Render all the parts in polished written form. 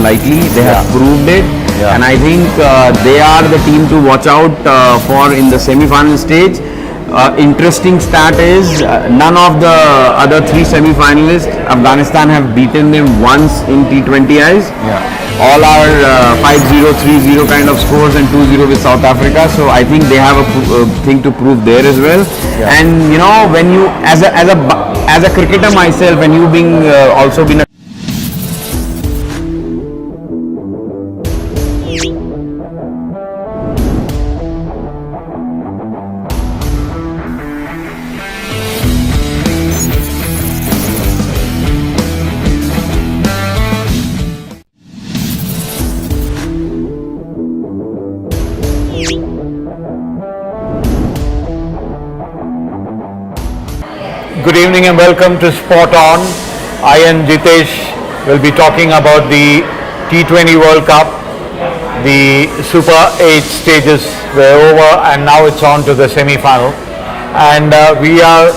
lightly. They have proved it, and I think they are the team to watch out for in the semi-final stage. Interesting stat is none of the other three semi-finalists, Afghanistan have beaten them once in T20Is. All are 5-0, 3-0 kind of scores and 2-0 with South Africa. So I think they have a thing to prove there as well. And you know, when you as a cricketer myself, and you being also been a Good evening and welcome to Spot On. I and Jitesh will be talking about the T20 World Cup. The Super 8 stages were over and now it's on to the semi-final. And we are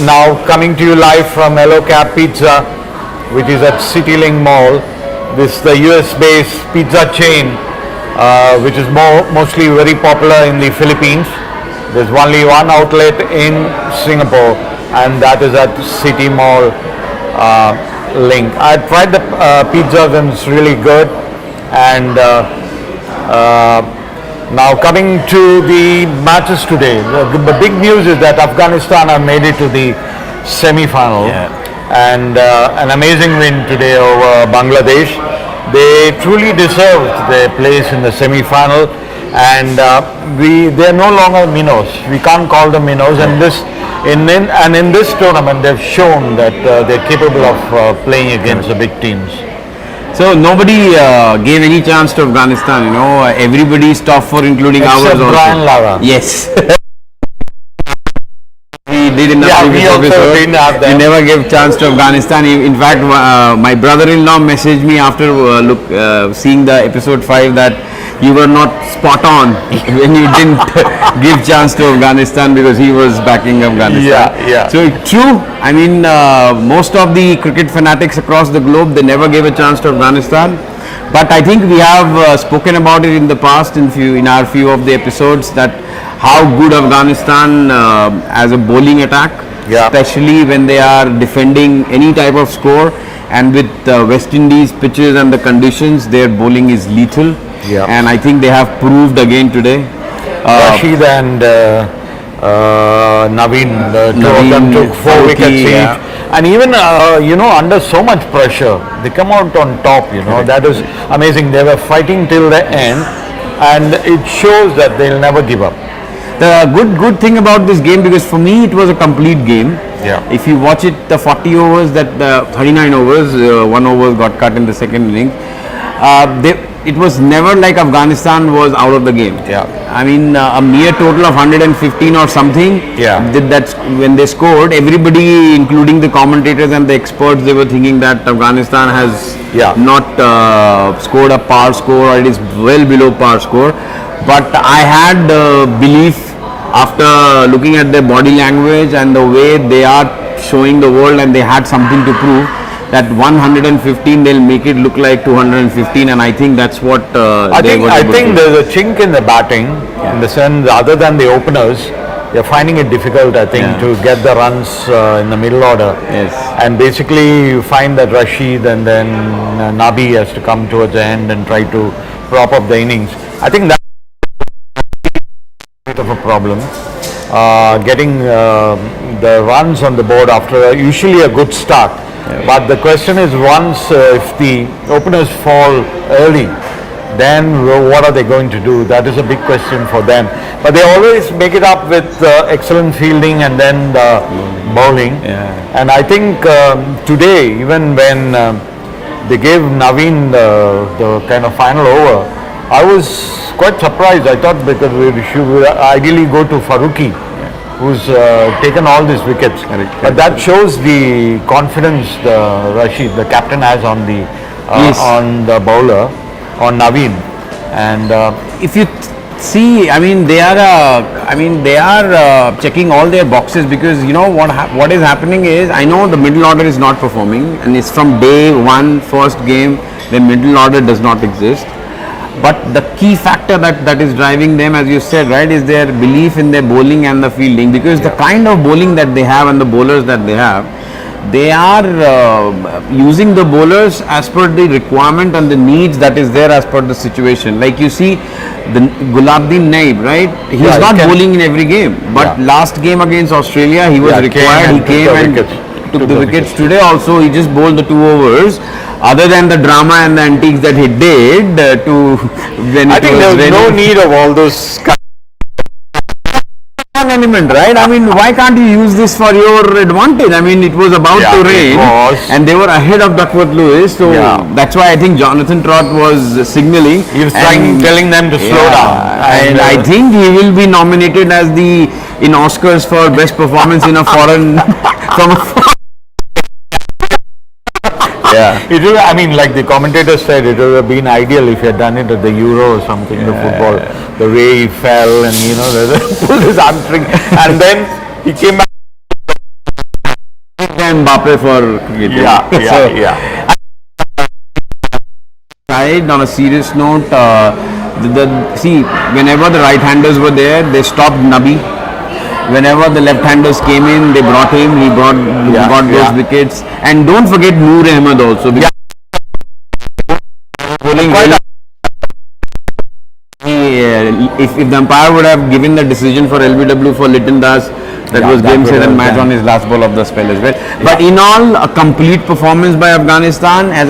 now coming to you live from Yellow Cab Pizza, which is at CityLink Mall. This is the US-based pizza chain, which is mostly very popular in the Philippines. There's only one outlet in Singapore, and that is at City Mall Link. I tried the pizzas and it's really good. And now coming to the matches today, the big news is that Afghanistan have made it to the semi-final, and an amazing win today over Bangladesh. They truly deserved their place in the semi-final. And they're no longer minnows. We can't call them minnows. And in this tournament, they've shown that they're capable of playing against the big teams. So nobody gave any chance to Afghanistan. You know, everybody's tough for including Except ours also. Brian Lara. Yes. We did in the previous we also episode. didn't have that. We never gave chance to Afghanistan. In fact, my brother-in-law messaged me after seeing the episode 5 that you were not spot on when you didn't give chance to Afghanistan because he was backing Afghanistan. So true. I mean, most of the cricket fanatics across the globe, they never gave a chance to Afghanistan. But I think we have spoken about it in the past in our few of the episodes, that how good Afghanistan as a bowling attack, especially when they are defending any type of score, and with West Indies pitches and the conditions, their bowling is lethal. And I think they have proved again today. Rashid and Naveen, two of them took 4 wickets each. And even, under so much pressure, they come out on top, that is amazing. They were fighting till the end, and it shows that they'll never give up. The good thing about this game, because for me it was a complete game. If you watch it, the 40 overs, 39 overs, 1 over got cut in the second innings. It was never like Afghanistan was out of the game. I mean, a mere total of 115 or something. Did that when they scored. Everybody, including the commentators and the experts, they were thinking that Afghanistan has not scored a par score, or it is well below par score. But I had belief after looking at their body language and the way they are showing the world, and they had something to prove, that 115 they'll make it look like 215, and I think that's what I think there's a chink in the batting, in the sense, other than the openers, they're finding it difficult, I think, to get the runs in the middle order. And basically you find that Rashid and then Nabi has to come towards the end and try to prop up the innings. I think that's a bit of a problem. Getting the runs on the board after usually a good start. But the question is, once if the openers fall early, then what are they going to do? That is a big question for them. But they always make it up with excellent fielding and then the bowling. And I think today, even when they gave Naveen the kind of final over, I was quite surprised. I thought because we should ideally go to Farooqi, who's taken all these wickets. But that shows the confidence Rashid, the captain, has on the bowler, on Naveen. And if you See, I mean, they are checking all their boxes, because you know what is happening is, I know the middle order is not performing, and it's from day one, first game, the middle order does not exist. But the key factor that is driving them, as you said, right, is their belief in their bowling and the fielding, because the kind of bowling that they have and the bowlers that they have, they are using the bowlers as per the requirement and the needs that is there as per the situation. Like you see, the Gulabdin Naib, right? He's not bowling in every game, but last game against Australia, he was required. He came and took the wickets. Today also, he just bowled the 2 overs. Other than the drama and the antiques that he did I think there was no need of all those element, right? I mean, why can't you use this for your advantage? I mean, it was about to rain, and they were ahead of Duckworth Lewis, so that's why I think Jonathan Trott was signaling. He was telling them to slow down, and I think he will be nominated as in Oscars for best performance in a foreign from a It would, I mean, like the commentator said, it would have been ideal if he had done it at the Euro or something, the football, the way he fell and, you know, pulled his hamstring, and then he came back. Mbappe for cricket. Right, on a serious note, see, whenever the right-handers were there, they stopped Nabi. Whenever the left-handers came in, they brought him. He got those wickets. And don't forget Noor Ahmed also. Bowling if the umpire would have given the decision for LBW for Litton Das, that was game, set and match on his last ball of the spell as well. But in all, a complete performance by Afghanistan. As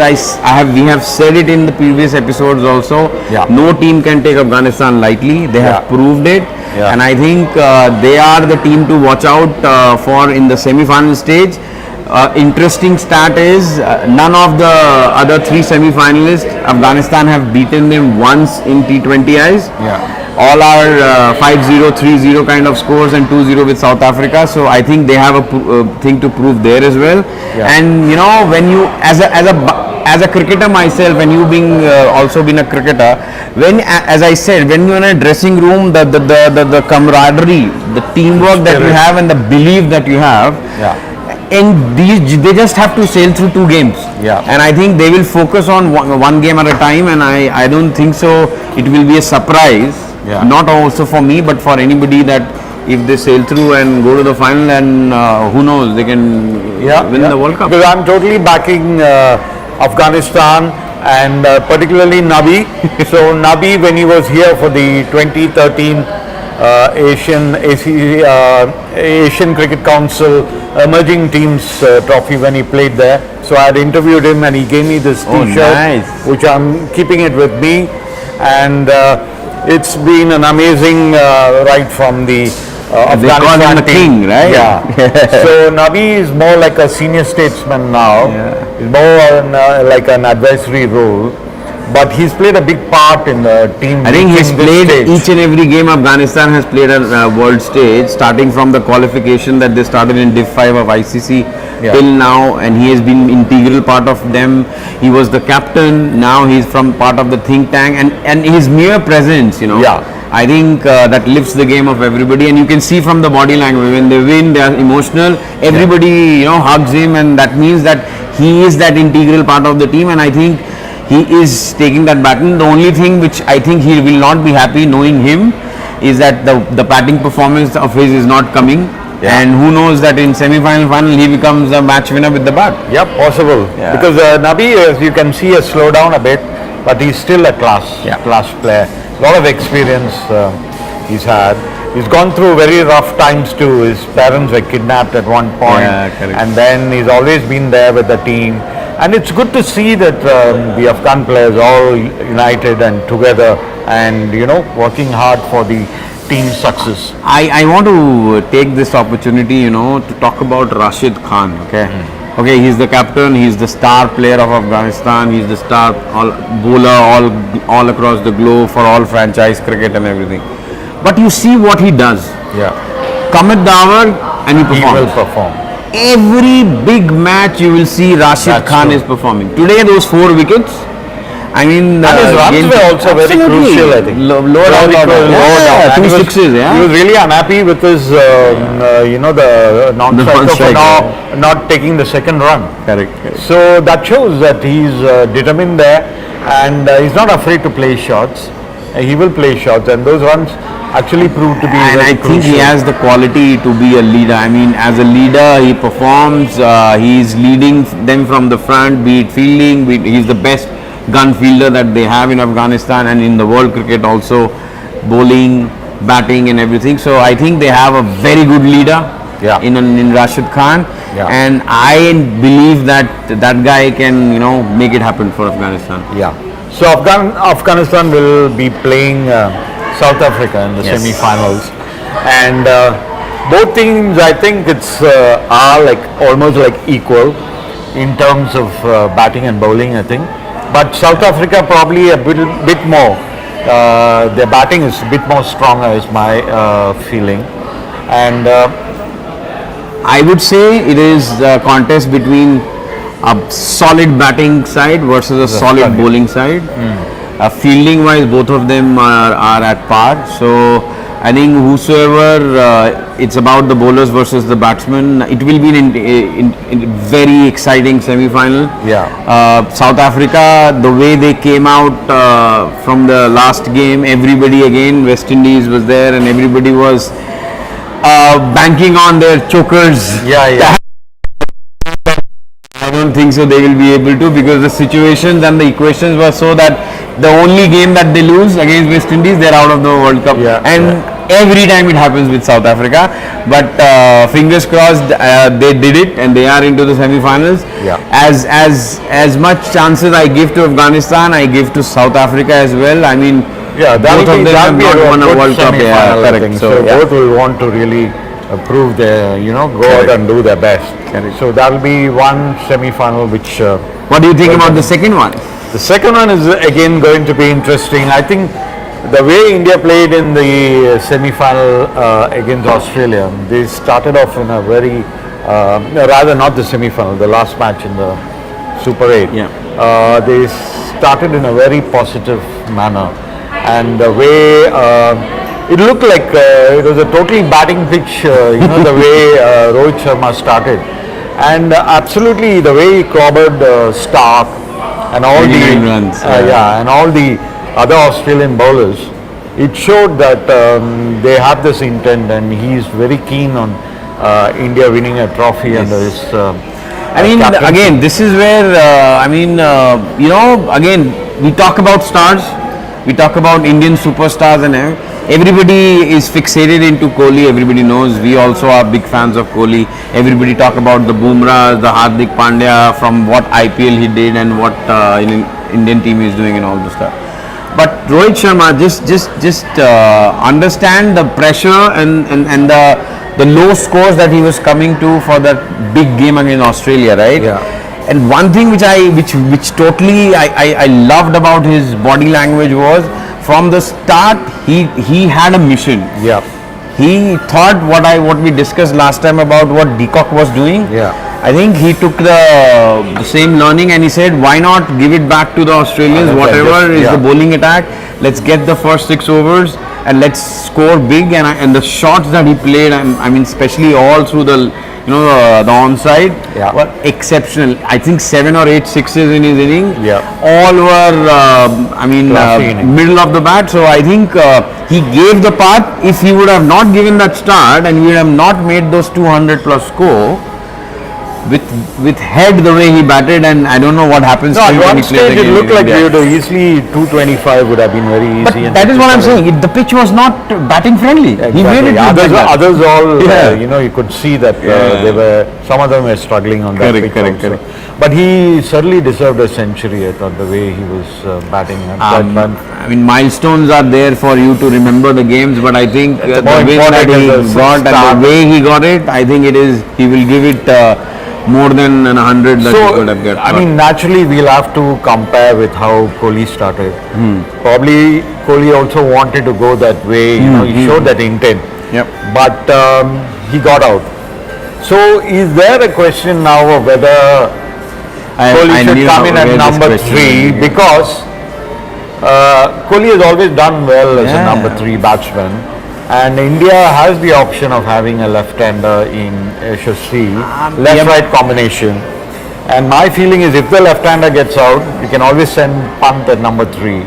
we have said it in the previous episodes also. No team can take Afghanistan lightly. They have proved it. And I think they are the team to watch out for in the semi-final stage. Interesting stat is none of the other 3 semi-finalists, Afghanistan have beaten them once in T20Is. All are 5-0, 3-0 kind of scores, and 2-0 with South Africa. So I think they have a thing to prove there as well. And you know, when you as a cricketer myself, and you being also been a cricketer, as I said, when you're in a dressing room, the camaraderie, the teamwork that you have, and the belief that you have, and they just have to sail through 2 games. And I think they will focus on one game at a time, and I don't think so it will be a surprise. Not also for me, but for anybody, that if they sail through and go to the final, and who knows, they can win the World Cup. Because I'm totally backing Afghanistan, and particularly Nabi. So Nabi, when he was here for the 2013 Asian Cricket Council Emerging Teams Trophy, when he played there, so I had interviewed him, and he gave me this T-shirt, which I'm keeping it with me, and it's been an amazing ride from the Afghanistan the king, right? So Nabi is more like a senior statesman now. He's more like an advisory role, but he's played a big part in the team. I think he's played each and every game. Afghanistan has played a world stage, starting from the qualification that they started in Div 5 of ICC till now, and he has been integral part of them. He was the captain. Now he's from part of the think tank, and his mere presence, you know, I think that lifts the game of everybody. And you can see from the body language, when they win, they are emotional. Everybody, you know, hugs him, and that means that he is that integral part of the team. And I think he is taking that baton. The only thing which I think he will not be happy knowing him is that the batting performance of his is not coming. And who knows that in semi-final, final, he becomes a match winner with the bat. Possible. Because Nabi, as you can see, has slowed down a bit, but he's still a class player. A lot of experience he's had. He's gone through very rough times too. His parents were kidnapped at one point, and then he's always been there with the team. And it's good to see that the Afghan players all united and together, and you know, working hard for the team's success. I want to take this opportunity, you know, to talk about Rashid Khan. Okay, he's the captain. He's the star player of Afghanistan. He's the star bowler all across the globe for all franchise cricket and everything. But you see what he does. Come at the hour and he performs. He will perform. Every big match you will see Rashid Khan is performing. Today those 4 wickets, I mean, and his runs were also very crucial, I think. Lower down, down. Two sixes, He was really unhappy with his, the non-striker for not taking the second run. Correct. So that shows that he's determined there, and he's not afraid to play shots. He will play shots, and those runs actually proved to be and very I think crucial. he has the quality to be a leader. I mean, as a leader, he performs. He's leading them from the front, be it fielding. He's the best gun fielder that they have in Afghanistan and in the world cricket also, bowling, batting, and everything. So I think they have a very good leader. Yeah. In Rashid Khan, Yeah. and I believe that that guy can make it happen for Afghanistan. Yeah. So Afghanistan will be playing South Africa in the Yes. semi-finals, and both teams, I think it's are like almost like equal in terms of batting and bowling, I think. But South Africa probably a bit more. Their batting is a bit more stronger, is my feeling, and. I would say it is a contest between a solid batting side versus a solid bowling side. Fielding wise, both of them are at par. So I think whosoever, it's about the bowlers versus the batsmen. It will be a very exciting semi-final. Yeah. South Africa, the way they came out from the last game, everybody again, West Indies was there and everybody was banking on their chokers. Yeah. I don't think so they will be able to, because the situations and the equations were so that the only game that they lose against West Indies, they're out of the World Cup. And every time it happens with South Africa. But fingers crossed, they did it and they are into the semi-finals. Yeah. As much chances I give to Afghanistan, I give to South Africa as well. I mean, both of them have not won a World Cup. Yeah, correct. So both will want to really prove their, go out and do their best. Correct. So that will be one semi-final which... what do you think about the second one? The second one is again going to be interesting. I think the way India played in the semi-final against Australia, they started off in a very, rather not the semi-final, the last match in the Super 8. Yeah. They started in a very positive manner. And the way it looked like it was a totally batting pitch, the way Rohit Sharma started, and absolutely the way he clobbered Stark and all the runs, and all the other Australian bowlers. It showed that they have this intent, and he is very keen on India winning a trophy under his. I mean, captaincy. again, this is where again we talk about stars. We talk about Indian superstars and everybody is fixated into Kohli. Everybody knows. We also are big fans of Kohli. Everybody talk about the Bumrah, the Hardik Pandya, from what IPL he did and what Indian team is doing and all this stuff. But Rohit Sharma, just understand the pressure and the low scores that he was coming to for that big game against Australia, right? Yeah. And one thing which totally I loved about his body language was, from the start he had a mission. Yeah. He thought what we discussed last time about what De Kock was doing. Yeah. I think he took the same learning and he said, why not give it back to the Australians, whatever is the bowling attack, let's get the first 6 overs and let's score big. And the shots that he played, I mean especially all through the the onside were exceptional. I think 7 or 8 sixes in his inning. Yeah. All were middle of the bat. So I think he gave the path. If he would have not given that start and we would have not made those 200 plus score, with head the way he batted, and I don't know what happens. No, at one stage it looked like we would have easily 225 would have been very easy. But that is what I'm saying. The pitch was not batting friendly. Exactly. He made it. Others all, you could see that they were. Some of them were struggling on that pitch. Correct. But he certainly deserved a century. I thought the way he was batting. I mean, milestones are there for you to remember the games, but I think the win that he got and the way he got it, I think he will give it more than 100 that he could have got. I mean, naturally we'll have to compare with how Kohli started. Probably Kohli also wanted to go that way. He showed that intent. Yep. But he got out. So is there a question now of whether Kohli should come in at number 3, because Kohli has always done well as a number 3 batsman, and India has the option of having a left-hander in Yashasvi, left-right combination. And my feeling is if the left-hander gets out, you can always send Pant at number 3.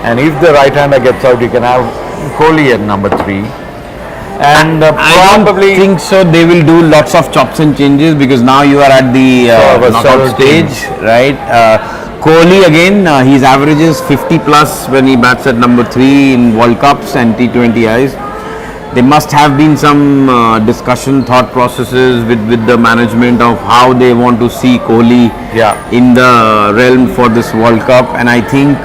And if the right-hander gets out, you can have Kohli at number 3. And I don't think so. They will do lots of chops and changes because now you are at the knockout stage, right? Kohli again, his averages 50 plus when he bats at number 3 in World Cups and T20Is. There must have been some discussion, thought processes with the management of how they want to see Kohli in the realm for this World Cup, and I think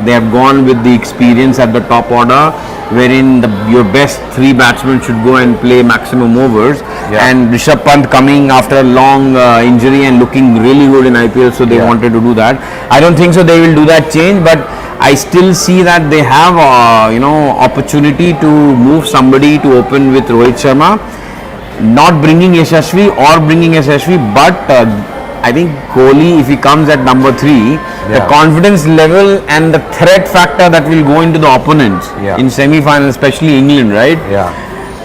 they have gone with the experience at the top order, wherein your best 3 batsmen should go and play maximum overs, and Rishabh Pant coming after a long injury and looking really good in IPL, so they wanted to do that. I don't think so they will do that change, but I still see that they have opportunity to move somebody to open with Rohit Sharma, not bringing Yashasvi or bringing Yashasvi, but I think Kohli, if he comes at number 3, the confidence level and the threat factor that will go into the opponents in semi-final, especially England, right?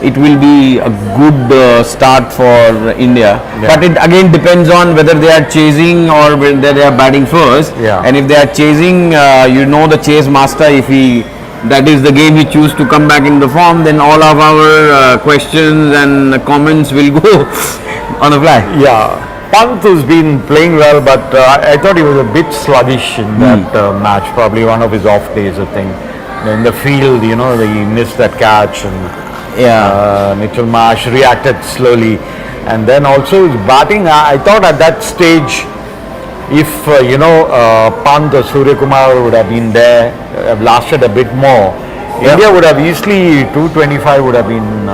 It will be a good start for India. But it again depends on whether they are chasing or whether they are batting first. And if they are chasing, the chase master, if that is the game he chooses to come back in the form, then all of our questions and comments will go on the fly. Pant has been playing well, but I thought he was a bit sluggish in that match. Probably one of his off days, I think. In the field, he missed that catch, and Mitchell Marsh reacted slowly. And then also his batting, I thought at that stage, if Pant or Surya Kumar would have been there, have lasted a bit more, India would have easily 225 would have been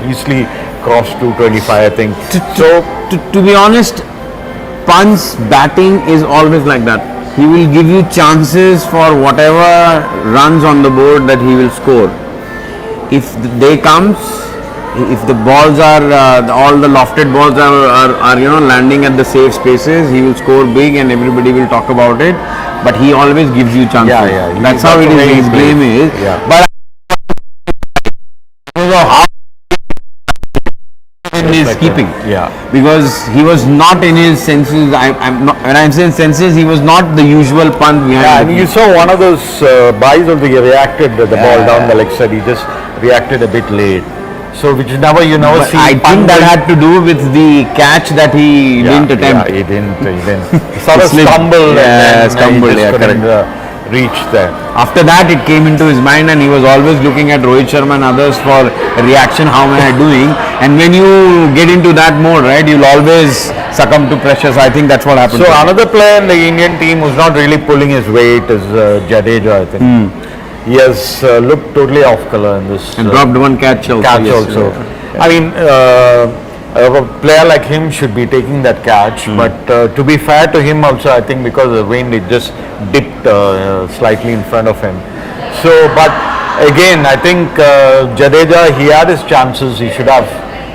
easily crossed 225, I think. To be honest, Pant's batting is always like that. He will give you chances for whatever runs on the board that he will score. If the day comes, if the balls are all the lofted balls are landing at the safe spaces, he will score big and everybody will talk about it. But he always gives you chances. That's how it is. His game is. But in his keeping, because he was not in his senses. When I'm saying senses, he was not the usual Pant behind. And you saw one of those buys also, he reacted to the ball down the leg side. He just reacted a bit late. So which never see. I think that had to do with the catch that he didn't attempt. He didn't. Sort of stumbled. Correct. Reach there. After that, it came into his mind, and he was always looking at Rohit Sharma and others for reaction. How am I doing? And when you get into that mode, right, you'll always succumb to pressure. So I think that's what happened. So another player in the Indian team who's not really pulling his weight is Jadeja, I think. He has looked totally off color in this. And dropped one catch also. I mean, a player like him should be taking that catch, but to be fair to him also, I think because of the wind, it just dipped slightly in front of him. So, but again, I think Jadeja, he had his chances. He should have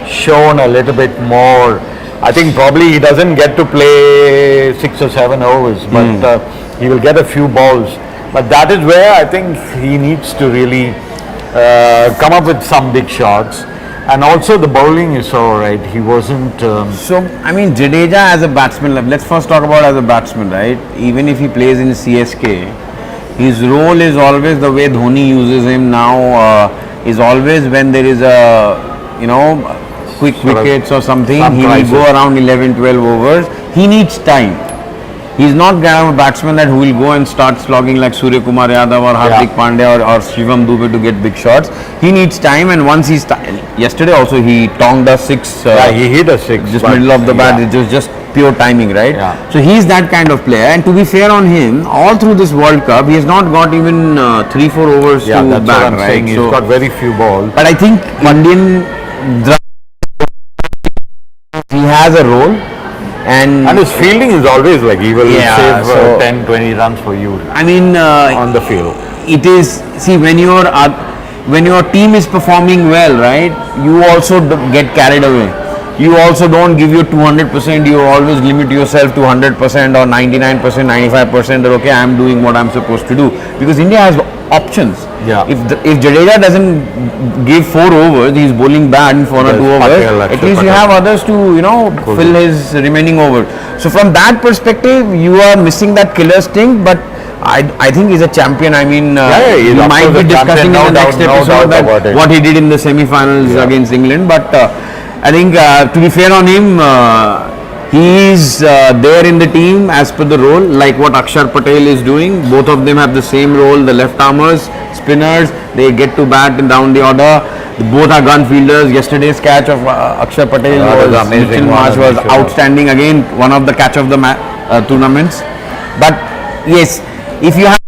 shown a little bit more. I think probably he doesn't get to play 6 or 7 overs, but he will get a few balls. But that is where I think he needs to really come up with some big shots. And also the bowling is alright. He wasn't. So I mean, Jadeja as a batsman. Let's first talk about as a batsman, right? Even if he plays in CSK, his role is always the way Dhoni uses him now. Is always when there is a quick wickets or something. He will go around 11, 12 overs. He needs time. He's not kind of a batsman that who will go and start slogging like Surya Kumar Yadav or Hardik Pandya or Shivam Dube to get big shots. He needs time, and once he yesterday also he tonged a 6. He hit a 6. Just middle of the bat. It was just pure timing, right? So he's that kind of player. And to be fair on him, all through this World Cup, he has not got even 3-4 overs to that's bat. What I'm saying. He's got very few balls. But I think Indian, he has a role. And his fielding is always like he will save 10, 20 runs for you. I mean, on the field. It is, see, when your team is performing well, right, you also get carried away. you also don't give you 200%. You always limit yourself to 100% or 99%, 95%. That okay, I'm doing what I'm supposed to do, because India has options. Yeah. If Jadeja doesn't give 4 overs, he's bowling bad for 1 or 2 overs. At least you have others to fill his remaining over. So from that perspective, you are missing that killer sting, but I think he's a champion. I mean, we might be discussing in the next episode that what he did in the semi-finals against England. But I think, to be fair on him, he is there in the team as per the role, like what Akshar Patel is doing. Both of them have the same role. The left armers, spinners, they get to bat and down the order. Both are gun fielders. Yesterday's catch of Akshar Patel was amazing. Mitchell Marsh was outstanding. Again, one of the catch of the tournaments. But yes, if you have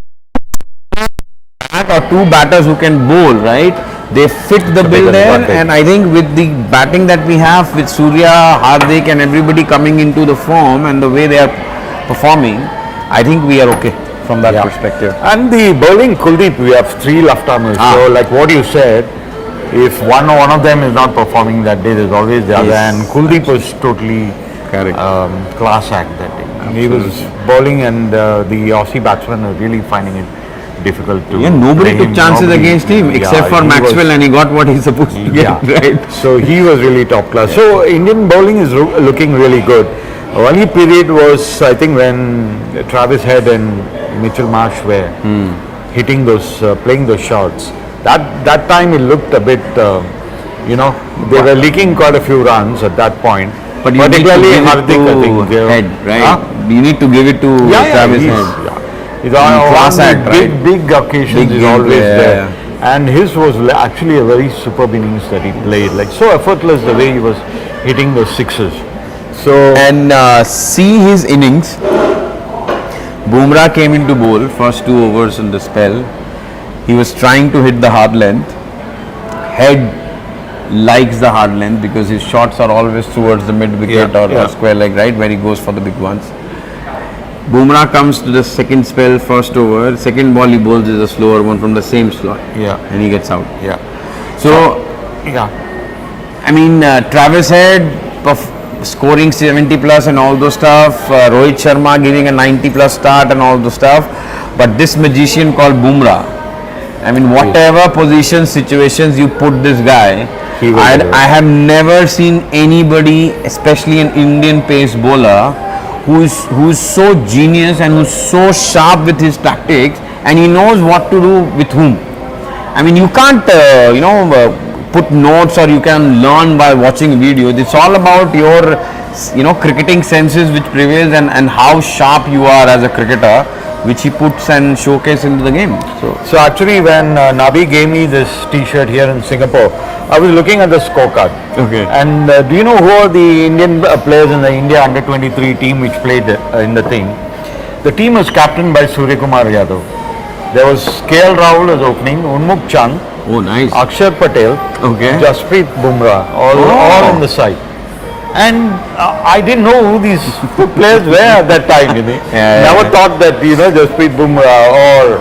or 2 batters who can bowl, right, they fit the bill there. And I think with the batting that we have with Surya, Hardik and everybody coming into the form and the way they are performing, I think we are okay from that perspective. And the bowling, Kuldeep, we have 3 left armers. So like what you said, if one of them is not performing that day, there's always the other. And Kuldeep was totally class act that day. He was bowling, and the Aussie batsmen were really finding it difficult to. Yeah, nobody took chances against him except for Maxwell, and he got what he's supposed to get. Right. So he was really top class. So Indian bowling is looking really good. Only period was, I think, when Travis Head and Mitchell Marsh were hitting those, playing those shots. That time it looked a bit, they were leaking quite a few runs at that point. But you need to give it to Head, right? You need to give it to Travis Head. He's on big occasions, he's always there. And his was actually a very superb innings that he played. Like so effortless the way he was hitting those sixes. So and see his innings. Bumrah came into bowl first 2 overs in the spell. He was trying to hit the hard length. Head likes the hard length because his shots are always towards the mid wicket or square leg, right, where he goes for the big ones. Bumrah comes to the second spell, first over. Second ball he bowls is a slower one from the same slot. And he gets out. So, I mean, Travis Head scoring 70 plus and all those stuff. Rohit Sharma giving a 90 plus start and all those stuff. But this magician called Bumrah, I mean, whatever position, situations you put this guy, I have never seen anybody, especially an Indian pace bowler, who's so genius and who's so sharp with his tactics, and he knows what to do with whom. I mean, you can't, put notes or you can learn by watching videos. It's all about your, cricketing senses which prevails and how sharp you are as a cricketer, which he puts and showcases into the game. So actually, when Nabi gave me this T-shirt here in Singapore, I was looking at the scorecard. And do you know who are the Indian players in the India under-23 team which played in the thing? The team was captained by Surya Kumar Yadav. There was KL Rahul as opening, Unmukh Chand, Akshar Patel, Jasprit Bumrah, all on the side. And I didn't know who these players were at that time. Never thought that Jasprit Bumrah or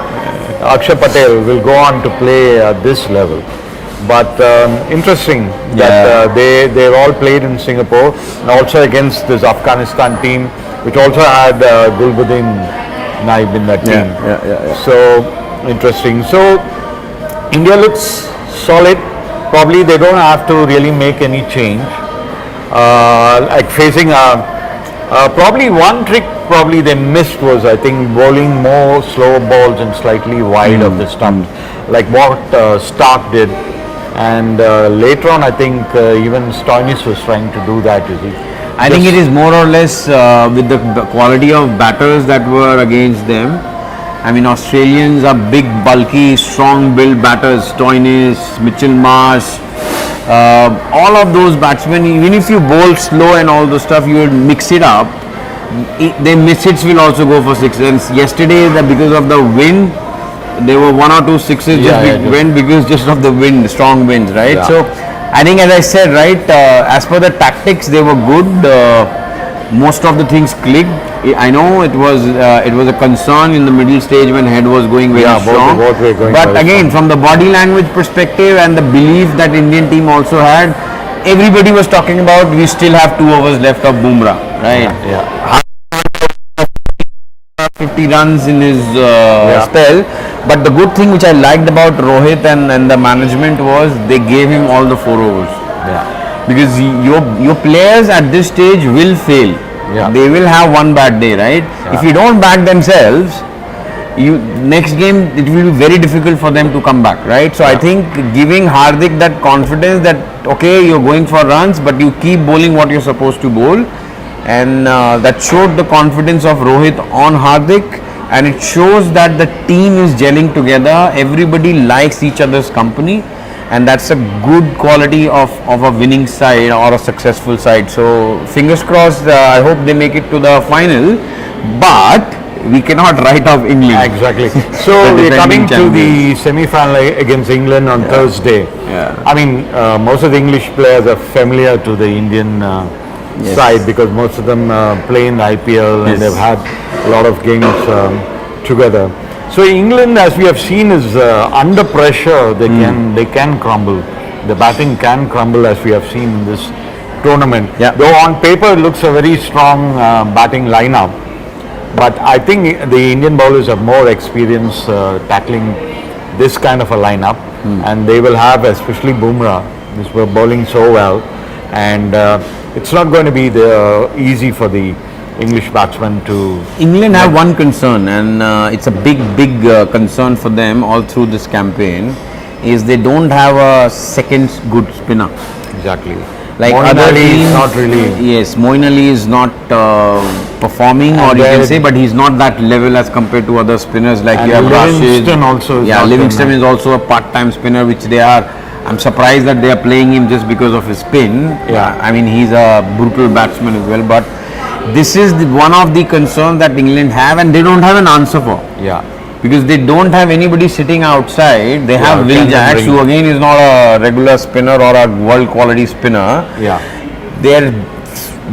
Akshar Patel will go on to play at this level. But interesting that they've all played in Singapore, and also against this Afghanistan team, which also had Gulbuddin Naib in that team. So interesting. So India looks solid. Probably they don't have to really make any change. Like facing probably one trick probably they missed was, I think, bowling more slow balls and slightly wide of the stumps, like what Stark did. And later on, I think even Stoinis was trying to do that. I think it is more or less with the quality of batters that were against them. I mean, Australians are big, bulky, strong-built batters. Stoinis, Mitchell Marsh, all of those batsmen. Even if you bowl slow and all those stuff, you will mix it up. Their misses will also go for 6. And yesterday, because of the wind, there were 1 or 2 sixes went because just of the wind, strong winds, right? So I think, as I said, right, as per the tactics, they were good. Most of the things clicked. I know it was a concern in the middle stage when Head was going very strong. Both were going but again, from the body language perspective and the belief that Indian team also had, everybody was talking about we still have 2 overs left of Bumrah, right? Yeah. 50 runs in his spell. But the good thing which I liked about Rohit and the management was they gave him all the 4 overs. Yeah. Because your players at this stage will fail. Yeah. They will have one bad day, right? Yeah. If you don't back themselves, next game it will be very difficult for them to come back, right? So I think giving Hardik that confidence that okay, you're going for runs, but you keep bowling what you're supposed to bowl, and that showed the confidence of Rohit on Hardik, and it shows that the team is gelling together. Everybody likes each other's company, and that's a good quality of a winning side or a successful side. So fingers crossed. I hope they make it to the final, but we cannot write off England. Exactly. So we're coming to the semi-final against England on Thursday. Yeah. I mean, most of the English players are familiar to the Indian side because most of them play in the IPL and they've had a lot of games together. So England, as we have seen, is under pressure. They can crumble. The batting can crumble, as we have seen in this tournament. Yeah. Though on paper it looks a very strong batting lineup. But I think the Indian bowlers have more experience tackling this kind of a lineup, and they will have, especially Bumrah, who's bowling so well, and it's not going to be easy for the English batsmen to. England have one concern, and it's a big concern for them all through this campaign, is they don't have a second good spinner. Exactly. Like Moeen other Ali teams, is not really. Yes, Moeen Ali is not performing, or you can say, but he's not that level as compared to other spinners like you have Livingston Rashid. also. Is Yeah, not Livingston is also a part-time spinner, which they are. I'm surprised that they are playing him just because of his spin. Yeah. I mean, he's a brutal batsman as well, but this is one of the concerns that England have, and they don't have an answer for. Yeah. Because they don't have anybody sitting outside. They have Will Jacks, who again is not a regular spinner or a world quality spinner. Yeah. Their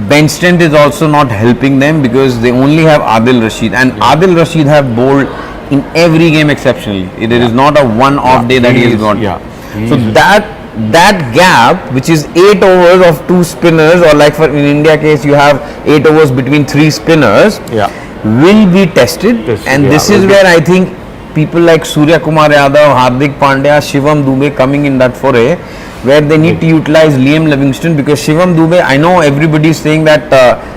bench strength is also not helping them because they only have Adil Rashid, and Adil Rashid have bowled in every game exceptionally. There is not a one-off day that he has got. Yeah. So that gap, which is 8 overs of 2 spinners, or like for in India case you have 8 overs between 3 spinners, will be tested, and this is where I think people like Surya Kumar Yadav, Hardik Pandya, Shivam Dube coming in that foray, where they need to utilize Liam Livingston, because Shivam Dube, I know everybody is saying that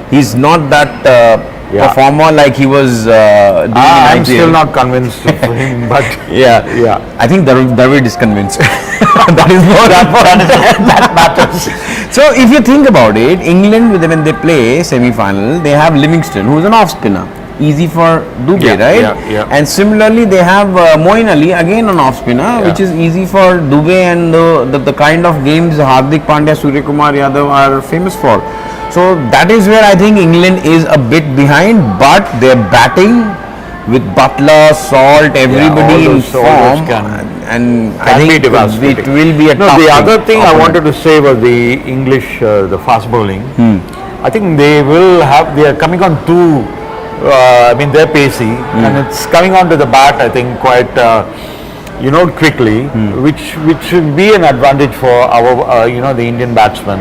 he's not that performer like he was doing in I'm IPL. still not convinced of him, but I think Dravid is convinced. That is more that matters. So if you think about it, England, when they play semi-final, they have Livingston, who is an off spinner, easy for Dube, right? And similarly, they have Moeen Ali, again an off spinner, which is easy for Dube, and the kind of games Hardik Pandya, Surya Kumar Yadav are famous for. So that is where I think England is a bit behind, but their batting with Butler, Salt, everybody in form, and I think it will be a tough the other thing I wanted to say was the English, the fast bowling. I think they are coming on too. I mean, they're pacey, and it's coming onto the bat, I think, quite quickly, which should be an advantage for our the Indian batsmen,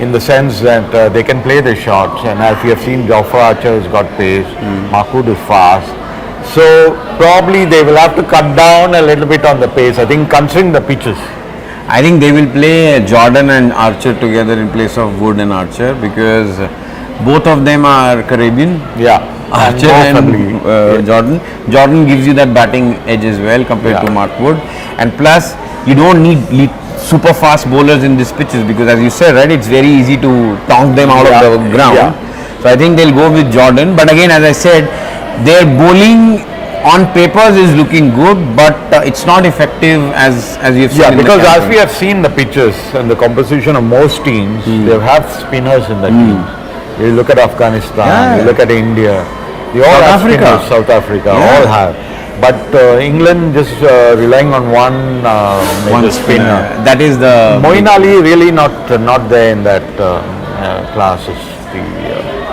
in the sense that they can play their shots, and as we have seen, Jofra Archer has got pace, Mahmood is fast. So probably they will have to cut down a little bit on the pace, I think, considering the pitches. I think they will play Jordan and Archer together in place of Wood and Archer, because both of them are Caribbean. Archer and Jordan. Jordan gives you that batting edge as well compared to Mark Wood, and plus you don't need super fast bowlers in these pitches, because as you said, right, it's very easy to tonk them out of the ground. So I think they'll go with Jordan, but again, as I said, their bowling on papers is looking good, but it's not effective as you've seen. Because as we have seen the pitches and the composition of most teams, they have spinners in the team. You look at Afghanistan, you look at India, they all have spinners, South Africa, all have. But England just relying on one spinner. That is the Moeen Ali really not there in that class. Is the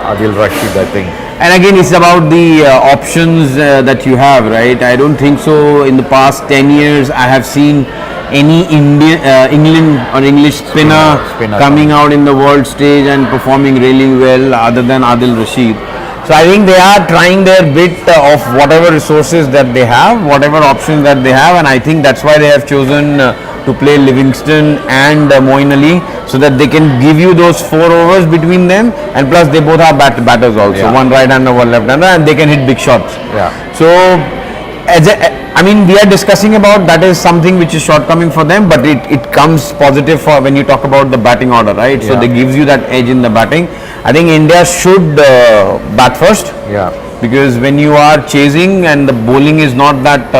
Adil Rashid, I think. And again, it's about the options that you have, right? I don't think so. In the past 10 years, I have seen any England or English spinner coming out in the world stage and performing really well other than Adil Rashid. So I think they are trying their bit of whatever resources that they have, whatever options that they have, and I think that's why they have chosen to play Livingston and Moeen Ali, so that they can give you those 4 overs between them, and plus they both are batters also, one right-hander, one left-hander, and they can hit big shots. So I mean, we are discussing about that is something which is shortcoming for them, but it comes positive for when you talk about the batting order, right? So they gives you that edge in the batting. I think India should bat first. Because when you are chasing and the bowling is not that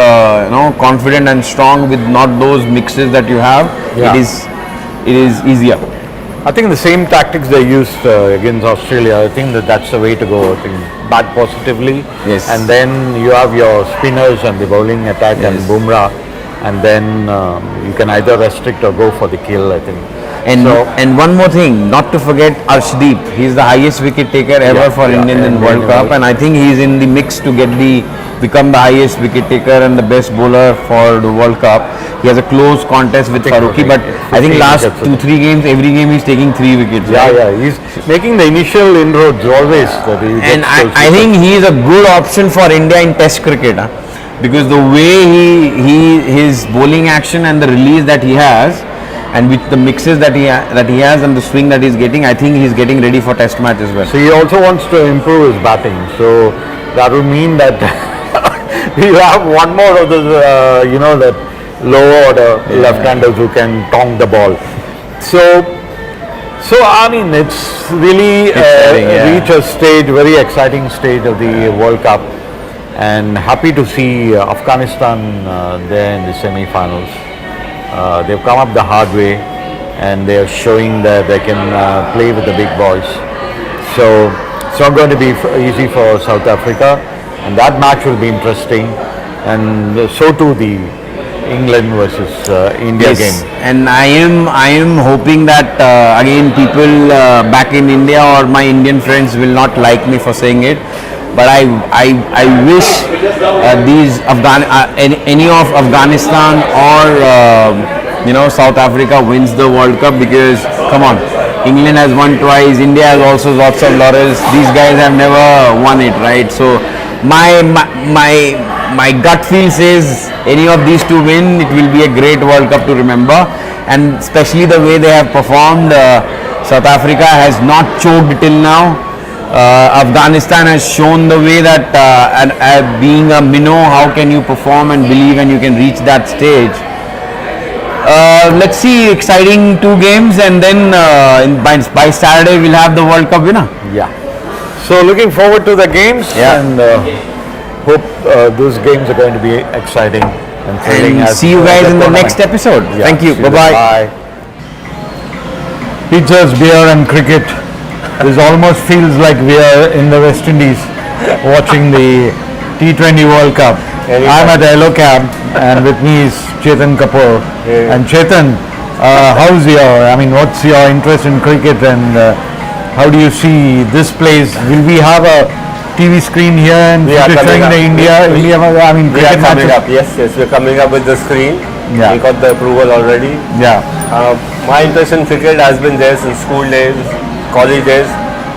confident and strong with not those mixes that you have, it is easier. I think the same tactics they used against Australia, I think that's the way to go. I think bat positively, and then you have your spinners and the bowling attack and Bumrah, and then you can either restrict or go for the kill, I think. And one more thing, not to forget Arshdeep. He's the highest wicket taker ever for Indian in World Cup, and I think he's in the mix to become the highest wicket taker and the best bowler for the World Cup. He has a close contest with Farooqi, but I think last 2-3 games, every game he's taking 3 wickets. He's making the initial inroads always. And I think he is a good option for India in Test cricket, because the way his bowling action and the release that he has, and with the mixes that he has and the swing that he's getting, I think he's getting ready for Test match as well. So he also wants to improve his batting. So that will mean that we have one more of those, that low order left-handers who can tong the ball. So I mean, it's really reached a stage, very exciting stage of the World Cup, and happy to see Afghanistan there in the semi-finals. They've come up the hard way, and they're showing that they can play with the big boys. So it's not going to be easy for South Africa, and that match will be interesting, and so too the England versus India game. And I am hoping that again people back in India or my Indian friends will not like me for saying it, but I wish any of Afghanistan or South Africa wins the World Cup, because come on, England has won twice, India has also lots of laurels. These guys have never won it, right? So my gut feel says any of these two win, it will be a great World Cup to remember, and especially the way they have performed. South Africa has not choked till now. Afghanistan has shown the way that being a minnow, how can you perform and believe and you can reach that stage. Let's see, exciting 2 games, and then by Saturday we'll have the World Cup winner. So looking forward to the games, and hope those games are going to be exciting and thrilling. And see you guys in the next episode. Thank you. Bye-bye. Pizzas, beer and cricket. This almost feels like we are in the West Indies watching the T20 World Cup. I'm at the Yellow Cab, and with me is Chetan Kapoor. And Chetan, what's your interest in cricket, and how do you see this place? Will we have a TV screen here and showing the India? We are coming up. Yes, we're coming up with the screen. We got the approval already. My interest in cricket has been there since school days, college days,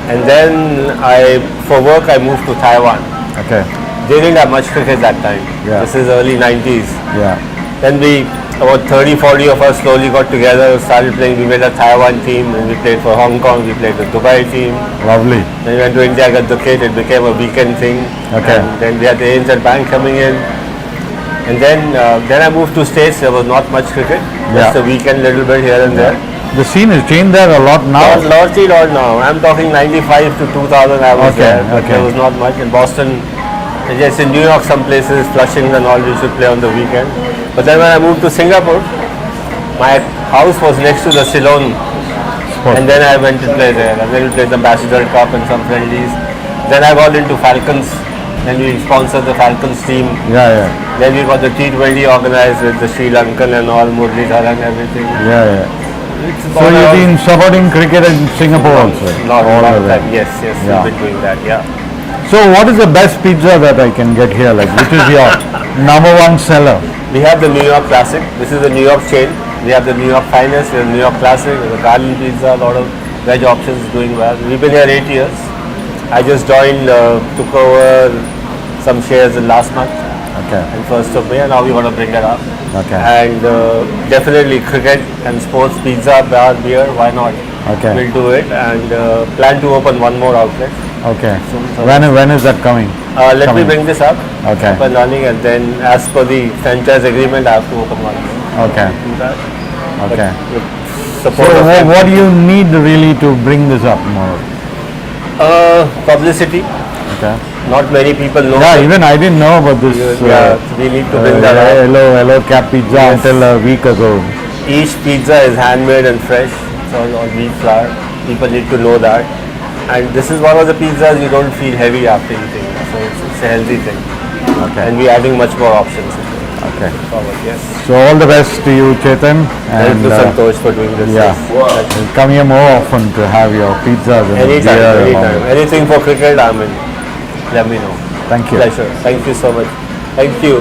and then for work I moved to Taiwan. They didn't have much cricket that time. This is early 90s. Then about 30-40 of us slowly got together, started playing. We made a Taiwan team, and we played for Hong Kong, we played the Dubai team. Lovely. Then we went to India, got the kit, it became a weekend thing. And then we had the ANZ Bank coming in. And then I moved to States. There was not much cricket, just a weekend little bit here and there. The scene has changed there a lot now. Lot now. I'm talking 95 to 2000 I was there, but there was not much. In Boston, yes, in New York some places, Flushing and all, we should play on the weekend. But then when I moved to Singapore, my house was next to the Ceylon, and then I went to play there. I went to play the Ambassador Cup and some friendlies. Then I got into Falcons. Then we sponsored the Falcons team. Then we got the T20 organized with the Sri Lankan and all, Muralidhar and everything. So you've been supporting cricket in Singapore also? Yes, we've been doing that, So what is the best pizza that I can get here? Which is your number one seller? We have the New York Classic. This is the New York chain. We have the New York Finest, we have the New York Classic, the garden pizza, a lot of veg options doing well. We've been here 8 years. I just joined, took over some shares in last month. Okay. And 1st of May, and now we want to bring that up. Okay. And definitely cricket and sports, pizza, bar, beer, why not? Okay. We'll do it, and plan to open one more outlet. Okay. So When is that coming? Let me bring this up, Okay. up and running, and then as per the franchise agreement, I have to open one more. Okay. Do that. Okay. With So support of what do you need really to bring this up more? publicity. Okay. Not many people know. Yeah, even I didn't know about this. Yeah, we need to bring that up. Hello Cap Pizza Yes. until a week ago. Each pizza is handmade and fresh. It's all on wheat flour. People need to know that. And this is one of the pizzas you don't feel heavy after eating. So it's a healthy thing. Okay. And we're adding much more options. Okay. Forward, yes. So all the best to you, Chetan. Thank you, Santosh, for doing this. Yeah. Yes. Come here more often to have your pizzas and Anytime, beer. anytime. Anything for cricket, I'm in. Let me know. Thank you. Pleasure. Thank you so much. Thank you.